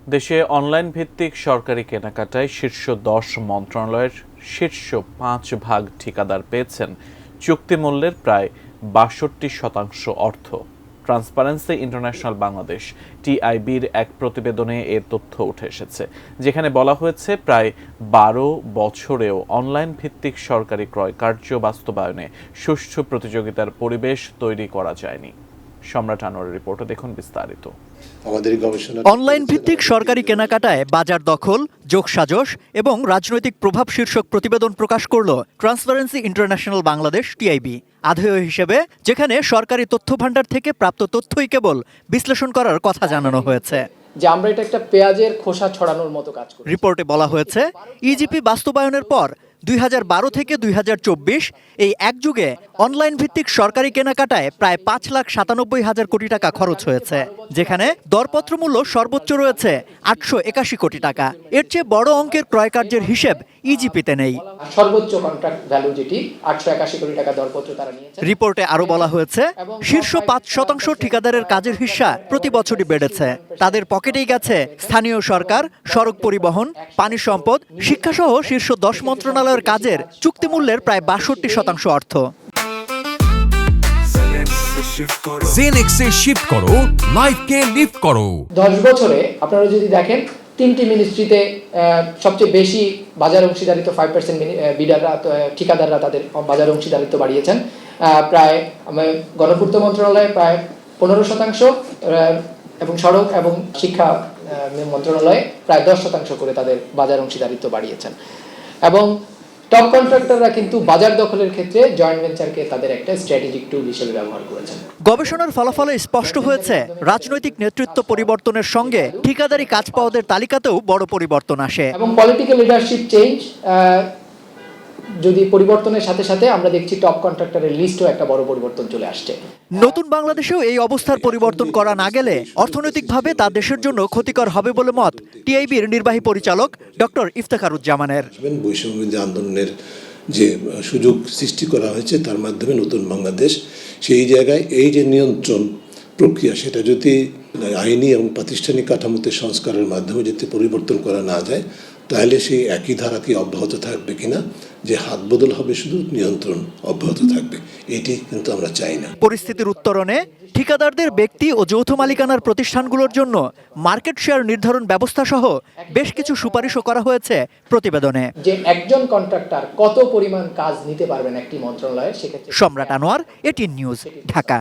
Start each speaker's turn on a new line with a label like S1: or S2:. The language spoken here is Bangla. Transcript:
S1: দেশে অনলাইন ভিত্তিক সরকারি কেনাকাটায় শীর্ষ ১০ মন্ত্রণালয়ের শীর্ষ ৫ ভাগ ঠিকাদার পেয়েছেন চুক্তিমূল্যের প্রায় ৬২% অর্থ। ট্রান্সপারেন্সি ইন্টারন্যাশনাল বাংলাদেশ টিআইবির এক প্রতিবেদনে এ তথ্য উঠে এসেছে, যেখানে বলা হয়েছে প্রায় ১২ বছরেও অনলাইন ভিত্তিক সরকারি ক্রয় কার্য বাস্তবায়নে সুষ্ঠু প্রতিযোগিতার পরিবেশ তৈরি করা যায়নি। সম্রাট আনোয়ারের রিপোর্টে দেখুন বিস্তারিত।
S2: অনলাইন ভিত্তিক সরকারি কেনাকাটায় বাজার দখল, যোগসাজশ এবং রাজনৈতিক প্রভাব শীর্ষক প্রতিবেদন প্রকাশ করল ট্রান্সপারেন্সি ইন্টারন্যাশনাল বাংলাদেশ টিআইবি। আধেয় হিসেবে যেখানে সরকারি তথ্য ভাণ্ডার থেকে প্রাপ্ত তথ্যই কেবল বিশ্লেষণ করার কথা জানানো হয়েছে।
S3: যে আমরা এটা একটা পেঁয়াজের খোসা ছড়ানোর মতো কাজ করি।
S2: রিপোর্টে বলা হয়েছে ইজিপি বাস্তবায়নের পর ২০১২ থেকে ২০২৪ এই এক যুগে অনলাইন ভিত্তিক সরকারি কেনাকাটায় প্রায় ৫,৯৭,০০০ কোটি টাকা খরচ হয়েছে, যেখানে দরপত্র মূল্য সর্বোচ্চ রয়েছে ৮৮১ কোটি টাকা। এর চেয়ে বড় অঙ্কের ক্রয় কার্যের হিসেব ইজিপিতে নেই।
S3: সর্বোচ্চ কন্ট্রাক্ট ভ্যালু যেটি ৮৮১ কোটি টাকা দরপত্র তারা নিয়েছে।
S2: রিপোর্টে আরো বলা হয়েছে শীর্ষ ৫% ঠিকাদারের কাজের হিস্সা প্রতি বছরই বেড়েছে। তাদের পকেটেই গেছে স্থানীয় সরকার, সড়ক পরিবহন, পানি সম্পদ, শিক্ষাসহ শীর্ষ ১০ মন্ত্রণালয়ের কাজের চুক্তিমূল্যের প্রায় ৬২% অর্থ।
S4: জেনেক্সে শিফট করো, লাইফকে লিফট করো।
S3: ১০ বছরে আপনারা যদি দেখেন ৩টি মিনিস্ট্রিতে সবচেয়ে বেশি বাজার অংশীদারিত্ব 5% বিডাররা ঠিকাদাররা তাদের বাজার অংশীদারিত্ব বাড়িয়েছেন। প্রায় গণপূর্ত মন্ত্রণালয়ে প্রায় ১৫% এবং সড়ক এবং শিক্ষা মন্ত্রণালয়ে প্রায় ১০% করে তাদের বাজার অংশীদারিত্ব বাড়িয়েছেন। এবং টপ কন্ট্রাক্টররা কিন্তু বাজার দখলের ক্ষেত্রে জয়েন্ট ভেঞ্চারকে তাদের একটা স্ট্র্যাটেজিক টুল হিসেবে ব্যবহার করেছেন।
S2: গবেষণার ফলাফলে স্পষ্ট হয়েছে রাজনৈতিক নেতৃত্ব পরিবর্তনের সঙ্গে ঠিকাদারি কাজ পাওয়াদের তালিকাতেও বড় পরিবর্তন আসে।
S3: এবং পলিটিক্যাল লিডারশিপ চেঞ্জ যদি পরিবর্তনের সাথে সাথে আমরা দেখছি টপ কন্ট্রাক্টরের লিস্টও একটা বড় পরিবর্তন চলে আসছে।
S2: নতুন বাংলাদেশেও এই অবস্থার পরিবর্তন করা না গেলে অর্থনৈতিকভাবে তা দেশের জন্য ক্ষতিকর হবে বলে মত টিআইবির নির্বাহী পরিচালক ডক্টর ইফতেখারুজ্জামানের।
S5: বৈষম্যবিরোধী আন্দোলনের যে সুযোগ সৃষ্টি করা হয়েছে তার মাধ্যমে নতুন বাংলাদেশ সেই জায়গায় এই যে নিয়ন্ত্রণ প্রক্রিয়া সেটা যদি আইনি এবং প্রাতিষ্ঠানিক কাঠামোতে সংস্কারের মাধ্যমে যদি পরিবর্তন করা না যায় তাহলে সেই একই ধারা কি অব্যাহত থাকবে কিনা, যে হাত বদল হবে শুধু নিয়ন্ত্রণ অব্যাহত থাকবে, এটি কিন্তু আমরা চাই না।
S2: পরিস্থিতির উত্তরণে ঠিকাদারদের ব্যক্তি ও যৌথ মালিকানার প্রতিষ্ঠানগুলোর জন্য মার্কেট শেয়ার নির্ধারণ ব্যবস্থা সহ বেশ কিছু সুপারিশও করা হয়েছে প্রতিবেদনে।
S3: যে একজন কন্ট্রাক্টর কত পরিমাণ কাজ নিতে পারবেন একটি মন্ত্রণালয়ের, সেক্ষেত্রে।
S2: সম্রাট আনোয়ার, এটিএন নিউজ, ঢাকা।